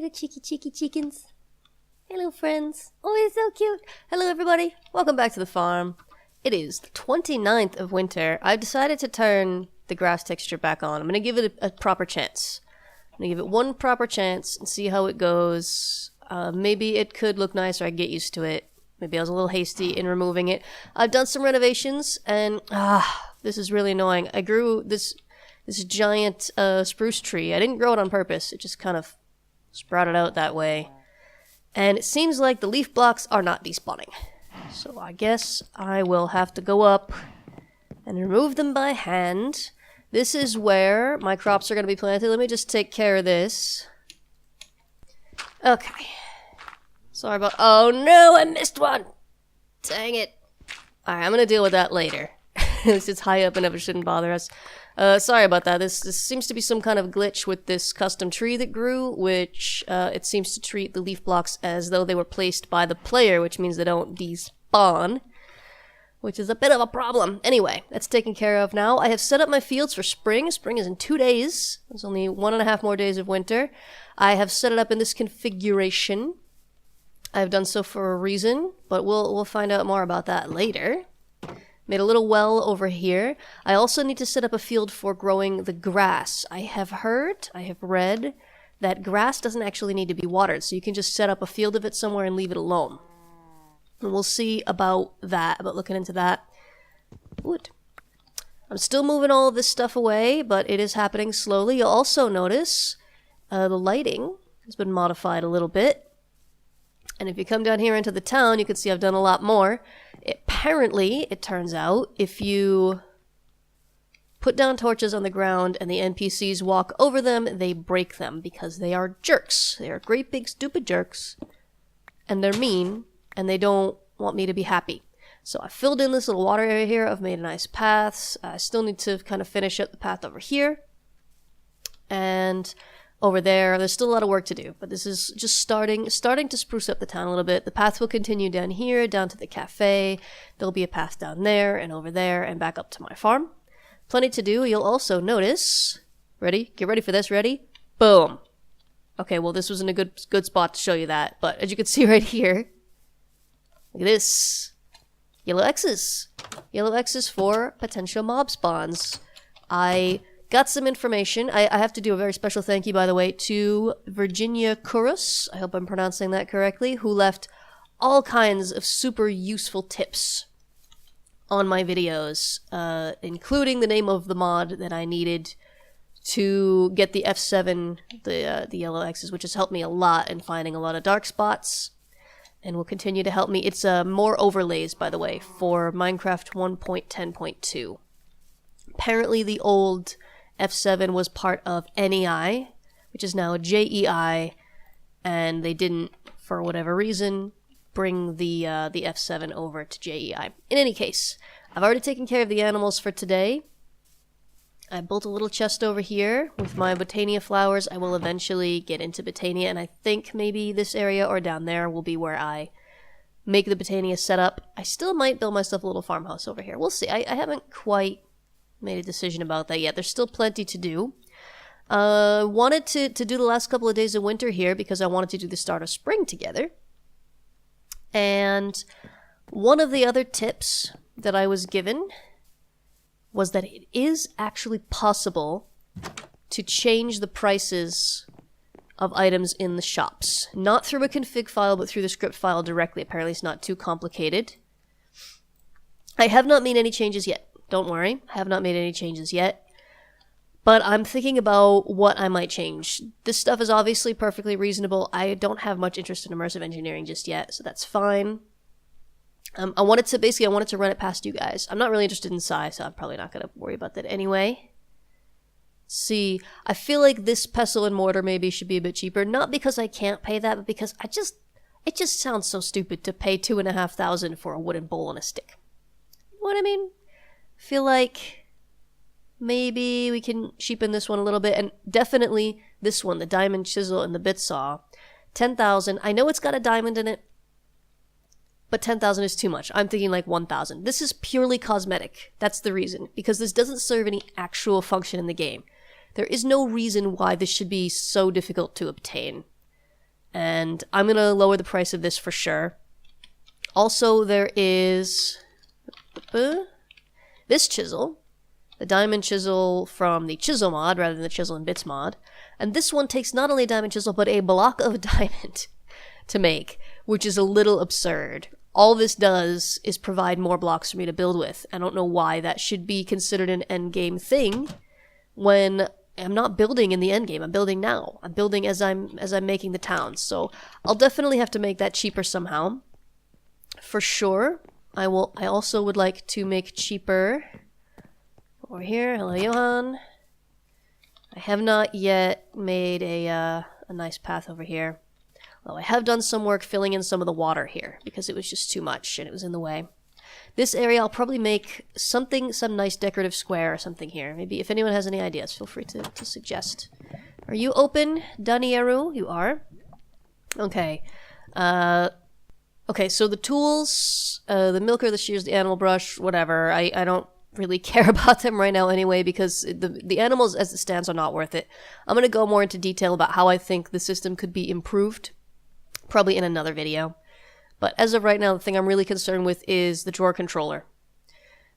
little cheeky chickens. Hello, friends. Oh, it's so cute. Hello, everybody. Welcome back to the farm. It is the 29th of winter. I've decided to turn the grass texture back on. I'm going to give it a proper chance. I'm going to give it one proper chance and see how it goes. Maybe it could look nice or I get used to it. Maybe I was a little hasty in removing it. I've done some renovations and this is really annoying. I grew this giant spruce tree. I didn't grow it on purpose. It just kind of sprouted out that way. And it seems like the leaf blocks are not despawning. So I guess I will have to go up and remove them by hand. This is where my crops are going to be planted. Let me just take care of this. Okay. Sorry about... Oh no, I missed one! Dang it. Alright, I'm going to deal with that later. It's high up enough, it shouldn't bother us. Sorry about that. This seems to be some kind of glitch with this custom tree that grew, which it seems to treat the leaf blocks as though they were placed by the player, which means they don't despawn, which is a bit of a problem. Anyway, that's taken care of now. I have set up my fields for spring. Spring is in 2 days. There's only 1.5 more days of winter. I have set it up in this configuration. I've done so for a reason, but we'll find out more about that later. Made a little well over here. I also need to set up a field for growing the grass. I have read that grass doesn't actually need to be watered, so you can just set up a field of it somewhere and leave it alone. And we'll see about that, about looking into that. Wood. I'm still moving all of this stuff away, but it is happening slowly. You'll also notice the lighting has been modified a little bit. And if you come down here into the town, you can see I've done a lot more. Apparently, it turns out, if you put down torches on the ground and the NPCs walk over them, they break them because they are jerks. They are great big stupid jerks. And they're mean, and they don't want me to be happy. So I filled in this little water area here. I've made nice paths. I still need to kind of finish up the path over here. And... over there's still a lot of work to do, but this is just starting to spruce up the town a little bit. The path will continue down here, down to the cafe. There'll be a path down there and over there and back up to my farm. Plenty to do. You'll also notice... Ready? Get ready for this. Ready? Boom. Okay, well, this wasn't a good spot to show you that, but as you can see right here, look at this. Yellow X's. Yellow X's for potential mob spawns. I... got some information. I have to do a very special thank you, by the way, to Virginia Kurus, I hope I'm pronouncing that correctly, who left all kinds of super useful tips on my videos, including the name of the mod that I needed to get the F7, the yellow X's, which has helped me a lot in finding a lot of dark spots, and will continue to help me. It's more overlays, by the way, for Minecraft 1.10.2. Apparently the old F7 was part of NEI, which is now JEI, and they didn't, for whatever reason, bring the F7 over to JEI. In any case, I've already taken care of the animals for today. I built a little chest over here with my Botania flowers. I will eventually get into Botania, and I think maybe this area or down there will be where I make the Botania setup. I still might build myself a little farmhouse over here. We'll see. I haven't quite made a decision about that yet. There's still plenty to do. Wanted to do the last couple of days of winter here because I wanted to do the start of spring together. And one of the other tips that I was given was that it is actually possible to change the prices of items in the shops. Not through a config file, but through the script file directly. Apparently it's not too complicated. I have not made any changes yet. Don't worry, I have not made any changes yet. But I'm thinking about what I might change. This stuff is obviously perfectly reasonable. I don't have much interest in immersive engineering just yet, so that's fine. I wanted to run it past you guys. I'm not really interested in Psy, so I'm probably not going to worry about that anyway. See, I feel like this pestle and mortar maybe should be a bit cheaper. Not because I can't pay that, but because it just sounds so stupid to pay $2,500 for a wooden bowl and a stick. You know what I mean? Feel like maybe we can cheapen this one a little bit, and definitely this one, the diamond chisel and the bit saw. 10,000. I know it's got a diamond in it, but 10,000 is too much. I'm thinking like 1,000. This is purely cosmetic. That's the reason, because this doesn't serve any actual function in the game. There is no reason why this should be so difficult to obtain. And I'm going to lower the price of this for sure. Also, there is this chisel, the diamond chisel from the chisel mod rather than the chisel and bits mod. And this one takes not only a diamond chisel, but a block of diamond to make, which is a little absurd. All this does is provide more blocks for me to build with. I don't know why that should be considered an endgame thing when I'm not building in the endgame. I'm building now. I'm building as I'm making the towns. So I'll definitely have to make that cheaper somehow. For sure. I also would like to make cheaper over here. Hello, Johan. I have not yet made a nice path over here. Well, I have done some work filling in some of the water here because it was just too much and it was in the way. This area I'll probably make some nice decorative square or something here. Maybe if anyone has any ideas, feel free to suggest. Are you open, Danieru? You are? Okay. Okay, so the tools, the milker, the shears, the animal brush, whatever, I don't really care about them right now anyway because the animals as it stands are not worth it. I'm going to go more into detail about how I think the system could be improved, probably in another video. But as of right now, the thing I'm really concerned with is the drawer controller.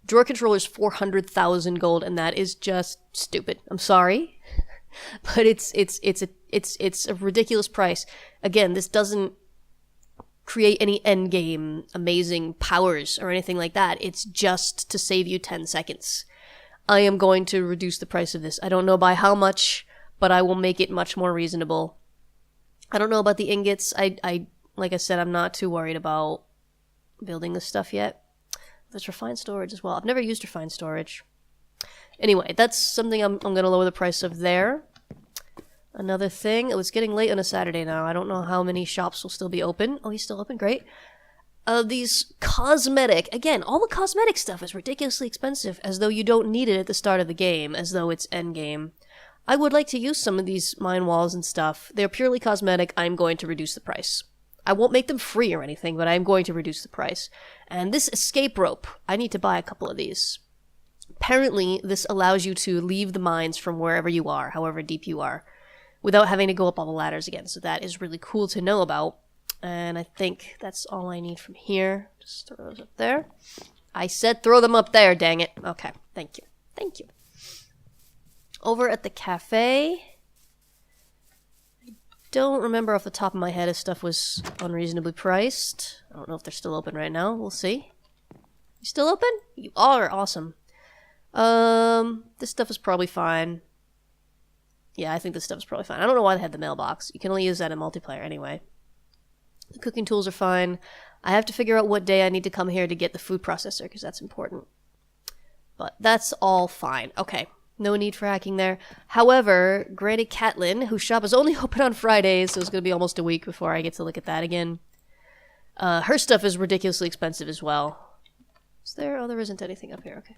Drawer controller is 400,000 gold, and that is just stupid. I'm sorry, but it's a ridiculous price. Again, this doesn't create any endgame amazing powers or anything like that. It's just to save you 10 seconds. I am going to reduce the price of this. I don't know by how much, but I will make it much more reasonable. I don't know about the ingots. Like I said, I'm not too worried about building this stuff yet. There's refined storage as well. I've never used refined storage. Anyway, that's something I'm going to lower the price of there. Another thing, it's getting late on a Saturday now. I don't know how many shops will still be open. Oh, he's still open? Great. These cosmetic, again, all the cosmetic stuff is ridiculously expensive, as though you don't need it at the start of the game, as though it's endgame. I would like to use some of these mine walls and stuff. They're purely cosmetic. I'm going to reduce the price. I won't make them free or anything, but I'm going to reduce the price. And this escape rope, I need to buy a couple of these. Apparently, this allows you to leave the mines from wherever you are, however deep you are, without having to go up all the ladders again. So that is really cool to know about. And I think that's all I need from here. Just throw those up there. I said throw them up there, dang it. Okay, thank you. Thank you. Over at the cafe, I don't remember off the top of my head if stuff was unreasonably priced. I don't know if they're still open right now. We'll see. You still open? You are. Awesome. This stuff is probably fine. Yeah, I think this stuff is probably fine. I don't know why they had the mailbox. You can only use that in multiplayer anyway. The cooking tools are fine. I have to figure out what day I need to come here to get the food processor, because that's important. But that's all fine. Okay, no need for hacking there. However, Granny Catlin, whose shop is only open on Fridays, so it's going to be almost a week before I get to look at that again. Her stuff is ridiculously expensive as well. Is there? Oh, there isn't anything up here. Okay.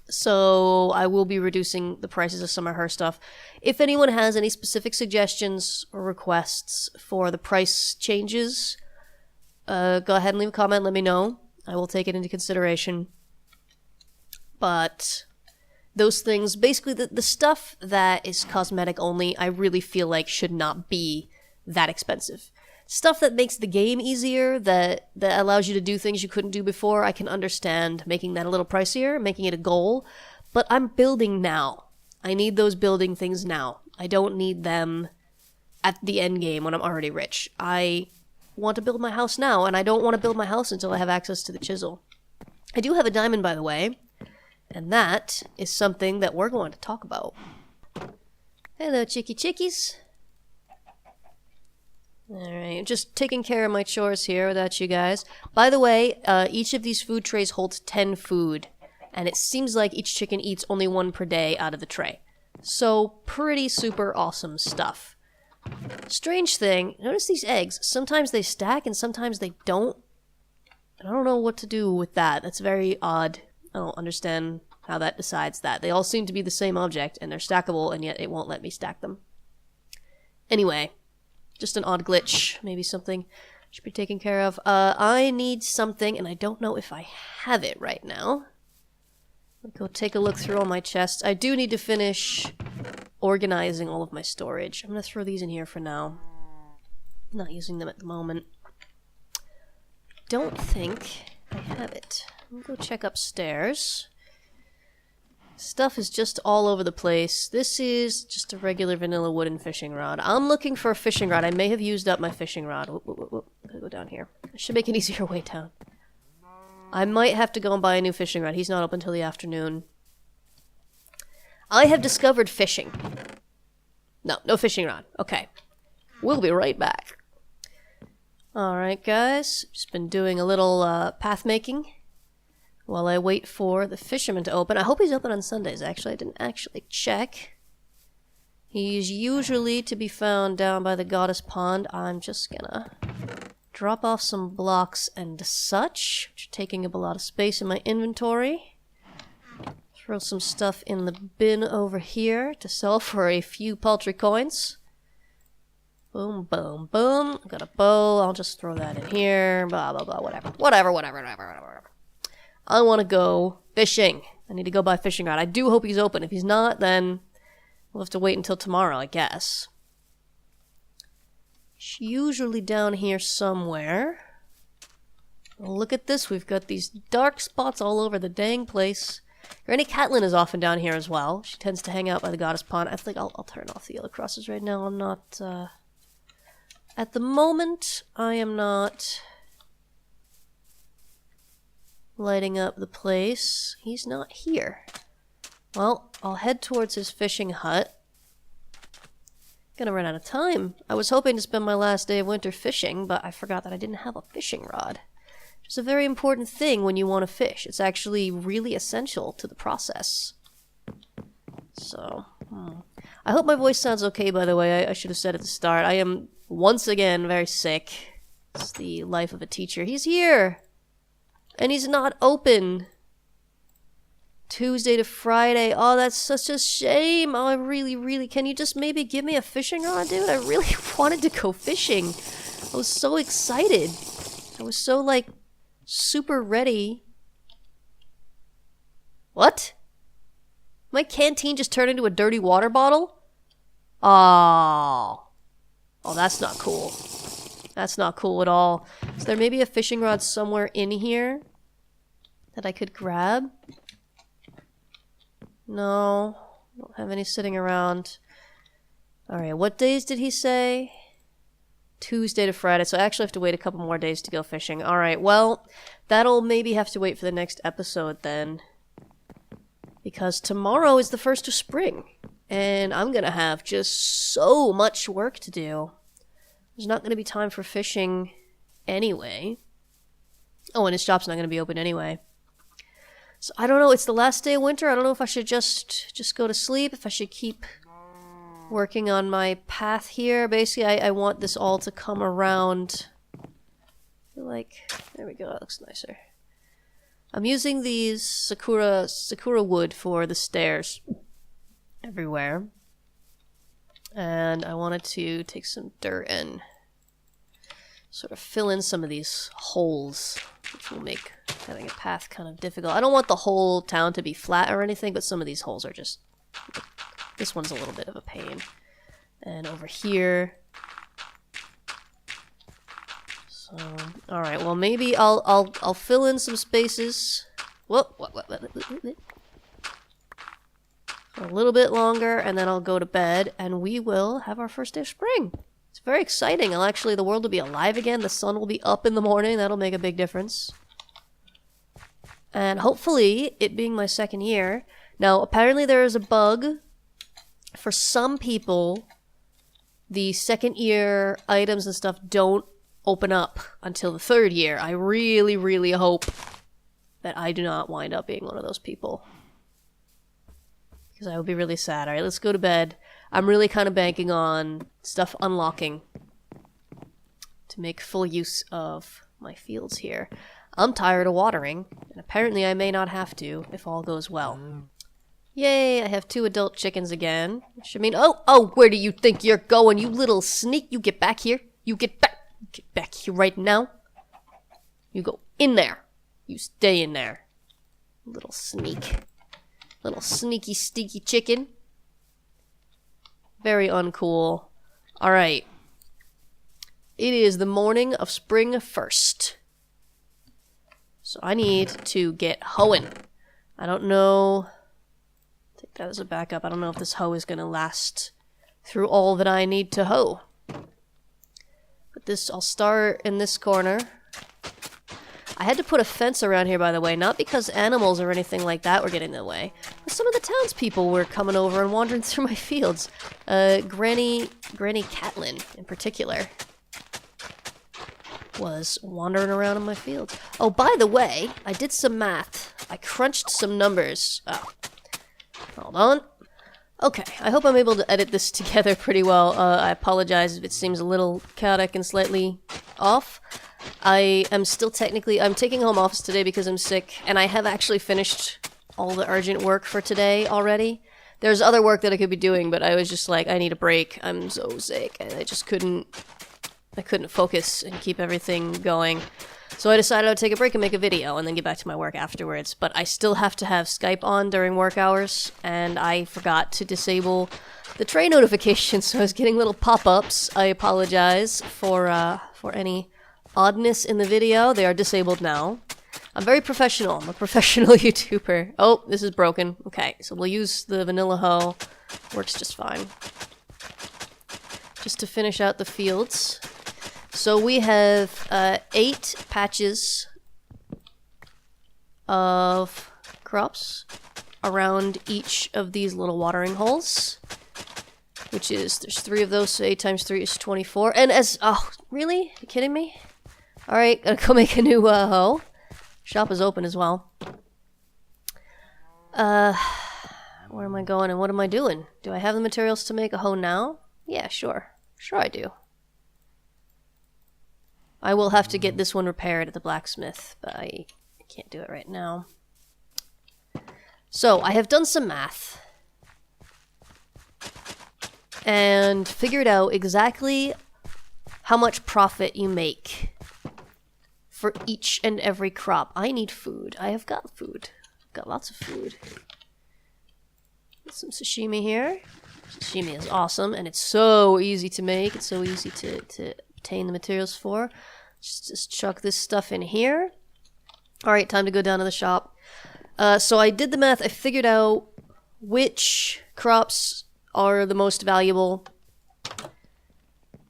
So I will be reducing the prices of some of her stuff. If anyone has any specific suggestions or requests for the price changes, go ahead and leave a comment, let me know. I will take it into consideration. But those things, basically the stuff that is cosmetic only, I really feel like should not be that expensive. Stuff that makes the game easier, that allows you to do things you couldn't do before, I can understand making that a little pricier, making it a goal. But I'm building now. I need those building things now. I don't need them at the end game when I'm already rich. I want to build my house now, and I don't want to build my house until I have access to the chisel. I do have a diamond, by the way, and that is something that we're going to talk about. Hello, chickies. Alright, just taking care of my chores here without you guys. By the way, each of these food trays holds 10 food, and it seems like each chicken eats only 1 per day out of the tray. So, pretty super awesome stuff. Strange thing, notice these eggs. Sometimes they stack and sometimes they don't. I don't know what to do with that. That's very odd. I don't understand how that decides that. They all seem to be the same object, and they're stackable, and yet it won't let me stack them. Anyway. Just an odd glitch. Maybe something should be taken care of. I need something, and I don't know if I have it right now. Let me go take a look through all my chests. I do need to finish organizing all of my storage. I'm going to throw these in here for now. Not using them at the moment. Don't think I have it. I'll go check upstairs. Stuff is just all over the place. This is just a regular vanilla wooden fishing rod. I'm looking for a fishing rod. I may have used up my fishing rod. Whoop, whoop, whoop, whoop. Gotta go down here. I should make an easier way down. I might have to go and buy a new fishing rod. He's not open till the afternoon. I have discovered fishing. No fishing rod. Okay. We'll be right back. Alright, guys. Just been doing a little path making while I wait for the fisherman to open. I hope he's open on Sundays, actually. I didn't actually check. He's usually to be found down by the Goddess Pond. I'm just gonna drop off some blocks and such, which are taking up a lot of space in my inventory. Throw some stuff in the bin over here to sell for a few paltry coins. Boom, boom, boom. I've got a bow. I'll just throw that in here. Blah, blah, blah. Whatever. I want to go fishing. I need to go buy a fishing rod. I do hope he's open. If he's not, then we'll have to wait until tomorrow, I guess. It's usually down here somewhere. Look at this. We've got these dark spots all over the dang place. Granny Catlin is often down here as well. She tends to hang out by the Goddess Pond. I think I'll turn off the yellow crosses right now. I'm not, at the moment, I am not lighting up the place. He's not here. Well, I'll head towards his fishing hut. Gonna run out of time. I was hoping to spend my last day of winter fishing, but I forgot that I didn't have a fishing rod. It's a very important thing when you want to fish. It's actually really essential to the process. So, I hope my voice sounds okay, by the way. I should have said at the start. I am, once again, very sick. It's the life of a teacher. He's here! And he's not open. Tuesday to Friday. Oh, that's such a shame. Oh, I really... Can you just maybe give me a fishing rod, dude? I really wanted to go fishing. I was so excited. I was so, like, super ready. What? My canteen just turned into a dirty water bottle? Oh. Oh, that's not cool. That's not cool at all. Is there maybe a fishing rod somewhere in here that I could grab? No. Don't have any sitting around. Alright, what days did he say? Tuesday to Friday, so I actually have to wait a couple more days to go fishing. Alright, well, that'll maybe have to wait for the next episode then. Because tomorrow is the first of spring. And I'm gonna have just so much work to do. There's not gonna be time for fishing anyway. Oh, and his shop's not gonna be open anyway. So I don't know, it's the last day of winter. I don't know if I should just go to sleep, if I should keep working on my path here. Basically, I want this all to come around. I feel like, there we go, that looks nicer. I'm using these sakura wood for the stairs everywhere. And I wanted to take some dirt and sort of fill in some of these holes, which will make having a path kind of difficult. I don't want the whole town to be flat or anything, but some of these holes are just... This one's a little bit of a pain. And over here... So, alright, well maybe I'll fill in some spaces. Whoop, what? A little bit longer, and then I'll go to bed, and we will have our first day of spring. It's very exciting. The world will be alive again. The sun will be up in the morning. That'll make a big difference. And hopefully, it being my second year... Now, apparently there is a bug. For some people, the second year items and stuff don't open up until the third year. I really, really hope that I do not wind up being one of those people. Because I would be really sad. Alright, let's go to bed. I'm really kind of banking on stuff unlocking to make full use of my fields here. I'm tired of watering, and apparently I may not have to if all goes well. Yay, I have 2 adult chickens again. Which I mean, oh, where do you think you're going, you little sneak? You get back here. You get back here right now. You go in there. You stay in there. Little sneak. Little sneaky, steaky chicken. Very uncool. Alright. It is the morning of spring 1st. So I need to get hoeing. I don't know... Take that as a backup. I don't know if this hoe is going to last through all that I need to hoe. But this, I'll start in this corner. I had to put a fence around here, by the way, not because animals or anything like that were getting in the way. But some of the townspeople were coming over and wandering through my fields. Granny Catlin, in particular, was wandering around in my fields. Oh, by the way, I did some math. I crunched some numbers. Oh, hold on. Okay, I hope I'm able to edit this together pretty well. I apologize if it seems a little chaotic and slightly off. I am still technically... I'm taking home office today because I'm sick, and I have actually finished all the urgent work for today already. There's other work that I could be doing, but I was just like, I need a break. I'm so sick, and I just couldn't... I couldn't focus and keep everything going. So I decided I'd take a break and make a video and then get back to my work afterwards. But I still have to have Skype on during work hours, and I forgot to disable the tray notifications, so I was getting little pop-ups. I apologize for any oddness in the video. They are disabled now. I'm very professional. I'm a professional YouTuber. Oh, this is broken. Okay, so we'll use the vanilla hoe. Works just fine. Just to finish out the fields. So we have 8 patches of crops around each of these little watering holes, which is, there's 3 of those, so 8 times 3 is 24. And as, oh, really? Are you kidding me? Alright, gotta go make a new hoe. Shop is open as well. Where am I going and what am I doing? Do I have the materials to make a hoe now? Yeah, sure. Sure I do. I will have to get this one repaired at the blacksmith, but I can't do it right now. So, I have done some math. And figured out exactly how much profit you make for each and every crop. I need food. I have got food. I've got lots of food. Some sashimi here. Sashimi is awesome, and it's so easy to make. It's so easy to obtain the materials for. Just chuck this stuff in here. Alright, time to go down to the shop. So I did the math. I figured out which crops are the most valuable.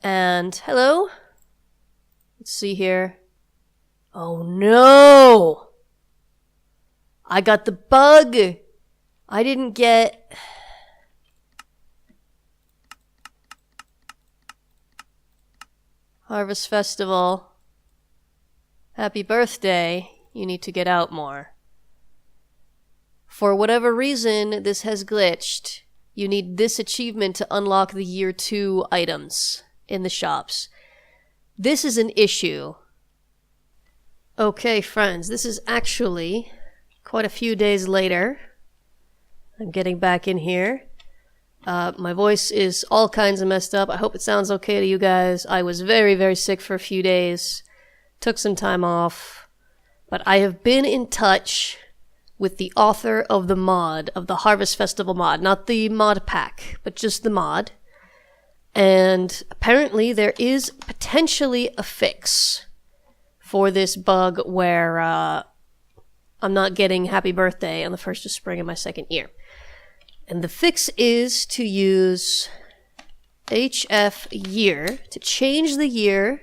And, hello? Let's see here. Oh no! I got the bug! I didn't get... Harvest Festival. Happy birthday. You need to get out more. For whatever reason, this has glitched. You need this achievement to unlock the year 2 items in the shops. This is an issue. Okay, friends, this is actually quite a few days later. I'm getting back in here. My voice is all kinds of messed up. I hope it sounds okay to you guys. I was very, very sick for a few days. Took some time off. But I have been in touch with the author of the mod, of the Harvest Festival mod. Not the mod pack, but just the mod. And apparently there is potentially a fix for this bug where I'm not getting happy birthday on the 1st of spring in my 2nd year. And the fix is to use HF year to change the year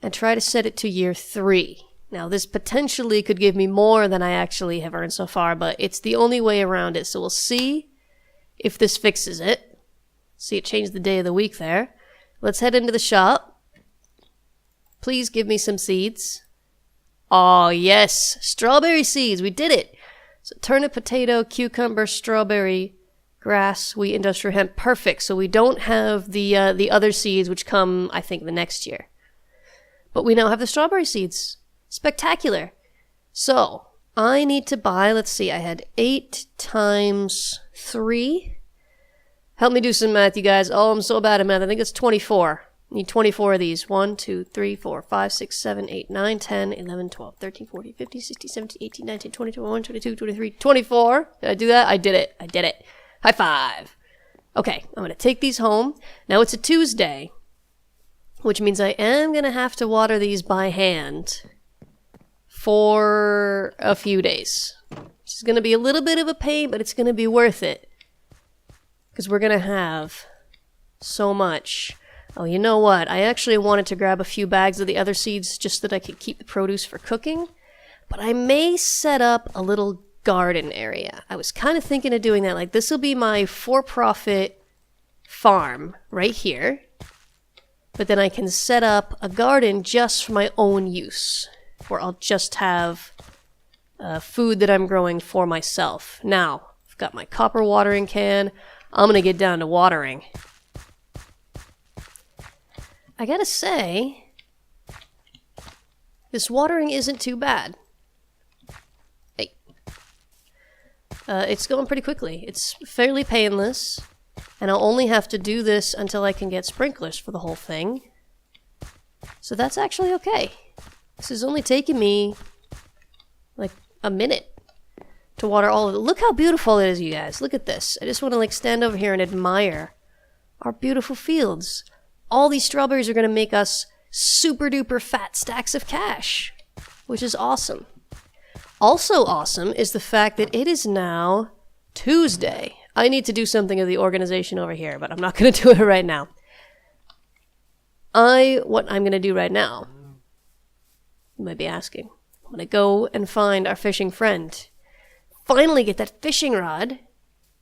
and try to set it to year 3. Now, this potentially could give me more than I actually have earned so far, but it's the only way around it. So we'll see if this fixes it. See, it changed the day of the week there. Let's head into the shop. Please give me some seeds. Oh, yes. Strawberry seeds. We did it. So turnip, potato, cucumber, strawberry, grass, wheat, industrial hemp. Perfect. So we don't have the other seeds, which come, I think, the next year. But we now have the strawberry seeds. Spectacular. So, I need to buy, let's see, I had 8 times 3. Help me do some math, you guys. Oh, I'm so bad at math. I think it's 24. I need 24 of these. 1, 2, 3, 4, 5, 6, 7, 8, 9, 10, 11, 12, 13, 14, 15, 16, 17, 18, 19, 20, 21, 22, 23, 24. Did I do that? I did it. I did it. High five. Okay, I'm going to take these home. Now it's a Tuesday. which means I am gonna have to water these by hand for a few days. Which is gonna be a little bit of a pain, but it's gonna be worth it. Because we're gonna have so much. Oh, you know what? I actually wanted to grab a few bags of the other seeds just so that I could keep the produce for cooking. But I may set up a little garden area. I was kind of thinking of doing that. Like, this will be my for-profit farm right here. But then I can set up a garden just for my own use. Where I'll just have food that I'm growing for myself. Now, I've got my copper watering can. I'm gonna get down to watering. I gotta say, this watering isn't too bad. Hey. It's going pretty quickly. It's fairly painless, and I'll only have to do this until I can get sprinklers for the whole thing. So that's actually okay. This is only taking me like a minute to water all of it. Look how beautiful it is, you guys. Look at this. I just want to like stand over here and admire our beautiful fields. All these strawberries are going to make us super duper fat stacks of cash, which is awesome. Also awesome is the fact that it is now Tuesday. I need to do something of the organization over here, but I'm not going to do it right now. What I'm going to do right now, you might be asking, I'm going to go and find our fishing friend. Finally get that fishing rod.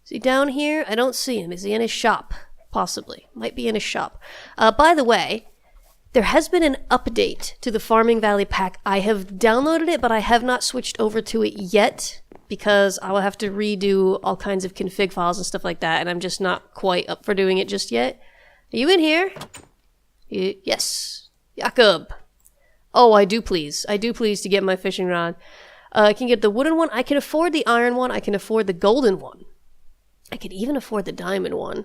Is he down here? I don't see him. Is he in his shop? Possibly. Might be in his shop. By the way, there has been an update to the Farming Valley pack. I have downloaded it, but I have not switched over to it yet because I will have to redo all kinds of config files and stuff like that, and I'm just not quite up for doing it just yet. Are you in here? Yes. Jakob. Oh, I do please. I do please to get my fishing rod. I can get the wooden one. I can afford the iron one. I can afford the golden one. I could even afford the diamond one.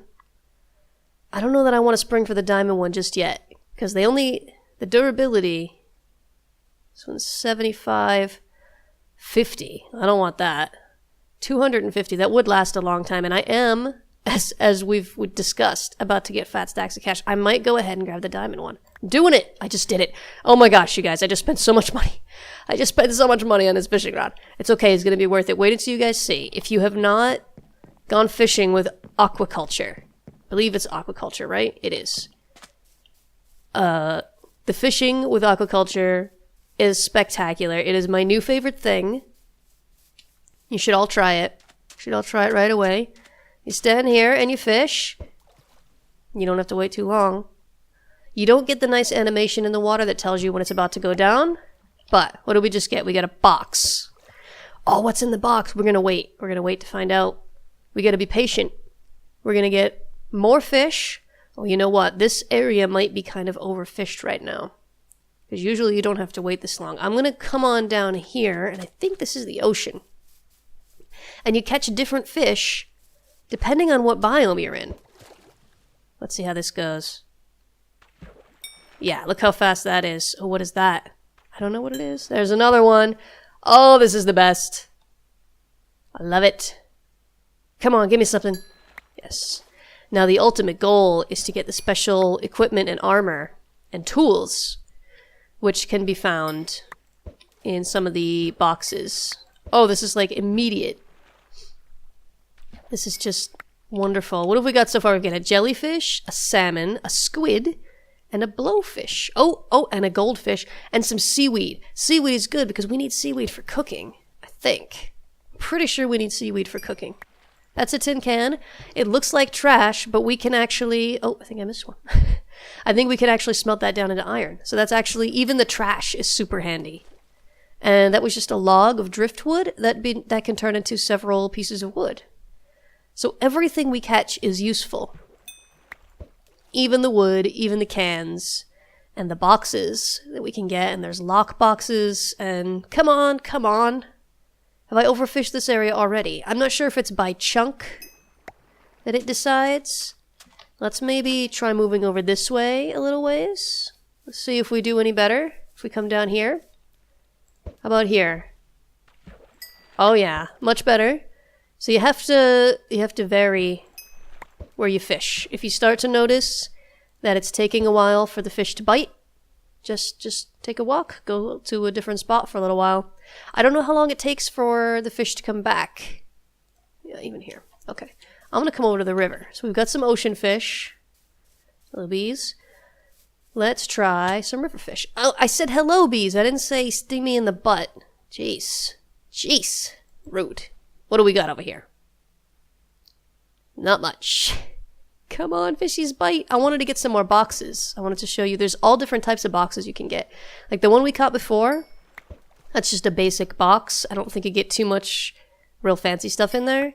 I don't know that I want to spring for the diamond one just yet. Because the durability, this one's 75, 50. I don't want that. 250, that would last a long time. And I am, as we've discussed, about to get fat stacks of cash. I might go ahead and grab the diamond one. I'm doing it! I just did it. Oh my gosh, you guys, I just spent so much money. I just spent so much money on this fishing rod. It's okay, it's going to be worth it. Wait until you guys see. If you have not gone fishing with aquaculture, I believe it's aquaculture, right? It is. The fishing with aquaculture is spectacular. It is my new favorite thing. You should all try it. You should all try it right away. You stand here and you fish. You don't have to wait too long. You don't get the nice animation in the water that tells you when it's about to go down. But what did we just get? We got a box. Oh, what's in the box? We're going to wait. We're going to wait to find out. We got to be patient. We're going to get more fish. Oh, you know what? This area might be kind of overfished right now. Because usually you don't have to wait this long. I'm going to come on down here, and I think this is the ocean. And you catch different fish depending on what biome you're in. Let's see how this goes. Yeah, look how fast that is. Oh, what is that? I don't know what it is. There's another one. Oh, this is the best. I love it. Come on, give me something. Yes. Now, the ultimate goal is to get the special equipment and armor and tools, which can be found in some of the boxes. Oh, this is like immediate. This is just wonderful. What have we got so far? We've got a jellyfish, a salmon, a squid, and a blowfish. Oh, and a goldfish, and some seaweed. Seaweed is good because we need seaweed for cooking, I think. Pretty sure we need seaweed for cooking. That's a tin can. It looks like trash, but we can actually... Oh, I think I missed one. I think we can actually smelt that down into iron. So that's actually... Even the trash is super handy. And that was just a log of driftwood that can turn into several pieces of wood. So everything we catch is useful. Even the wood, even the cans, and the boxes that we can get. And there's lock boxes, and come on. Have I overfished this area already? I'm not sure if it's by chunk that it decides. Let's maybe try moving over this way a little ways. Let's see if we do any better. If we come down here. How about here? Oh yeah, much better. So you have to vary where you fish. If you start to notice that it's taking a while for the fish to bite, just take a walk. Go to a different spot for a little while. I don't know how long it takes for the fish to come back. Yeah, even here. Okay. I'm going to come over to the river. So we've got some ocean fish. Hello, bees. Let's try some river fish. Oh, I said hello, bees. I didn't say sting me in the butt. Jeez. Jeez. Rude. What do we got over here? Not much. Come on, fishies, bite. I wanted to get some more boxes. I wanted to show you there's all different types of boxes you can get. Like the one we caught before, that's just a basic box. I don't think you get too much real fancy stuff in there.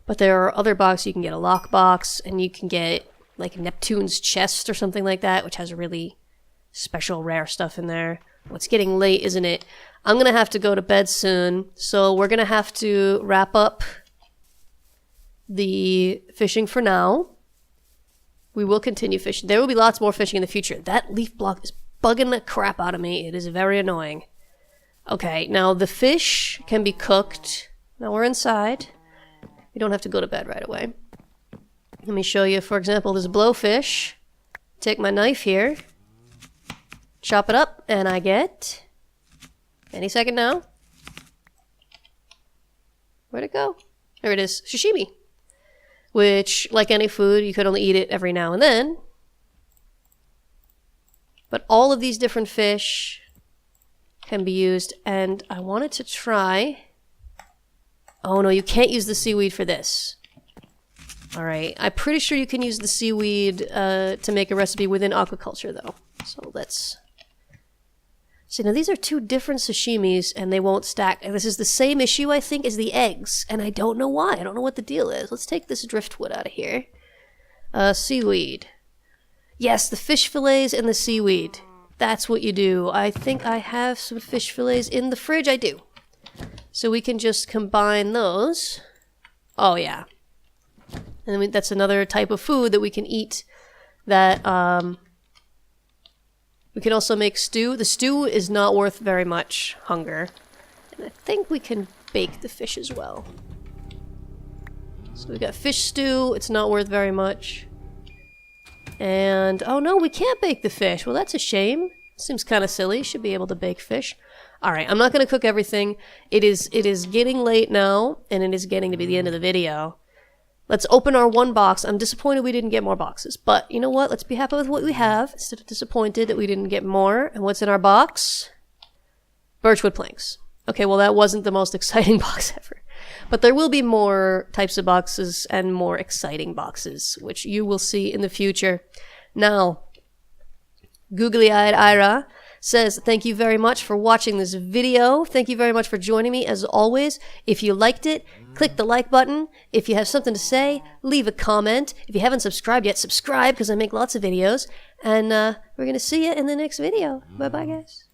But there are other boxes. You can get a lock box, and you can get like Neptune's chest or something like that, which has a really special rare stuff in there. Well, it's getting late, isn't it? I'm gonna have to go to bed soon, so we're gonna have to wrap up the fishing for now. We will continue fishing. There will be lots more fishing in the future. That leaf block is bugging the crap out of me. It is very annoying. Okay, now the fish can be cooked. Now we're inside. We don't have to go to bed right away. Let me show you, for example, this blowfish. Take my knife here, chop it up, and I get... Any second now. Where'd it go? There it is. Sashimi. Which, like any food, you could only eat it every now and then. But all of these different fish can be used, and I wanted to try... Oh no, you can't use the seaweed for this. Alright, I'm pretty sure you can use the seaweed to make a recipe within aquaculture, though. So let's... See, now these are two different sashimis, and they won't stack. And this is the same issue, I think, as the eggs. And I don't know why. I don't know what the deal is. Let's take this driftwood out of here. Seaweed. Yes, the fish fillets and the seaweed. That's what you do. I think I have some fish fillets in the fridge. I do. So we can just combine those. Oh, yeah. And then that's another type of food that we can eat that... We can also make stew. The stew is not worth very much hunger. And I think we can bake the fish as well. So we got fish stew. It's not worth very much. And, oh no, we can't bake the fish. Well, that's a shame. Seems kind of silly. Should be able to bake fish. Alright, I'm not going to cook everything. It is getting late now, and it is getting to be the end of the video. Let's open our one box. I'm disappointed we didn't get more boxes. But, you know what? Let's be happy with what we have, instead of disappointed that we didn't get more. And what's in our box? Birchwood planks. Okay, well that wasn't the most exciting box ever. But there will be more types of boxes and more exciting boxes, which you will see in the future. Now, Googly-eyed Ira says, thank you very much for watching this video. Thank you very much for joining me, as always. If you liked it, click the like button. If you have something to say, leave a comment. If you haven't subscribed yet, subscribe, because I make lots of videos. And we're going to see you in the next video. Bye-bye, guys.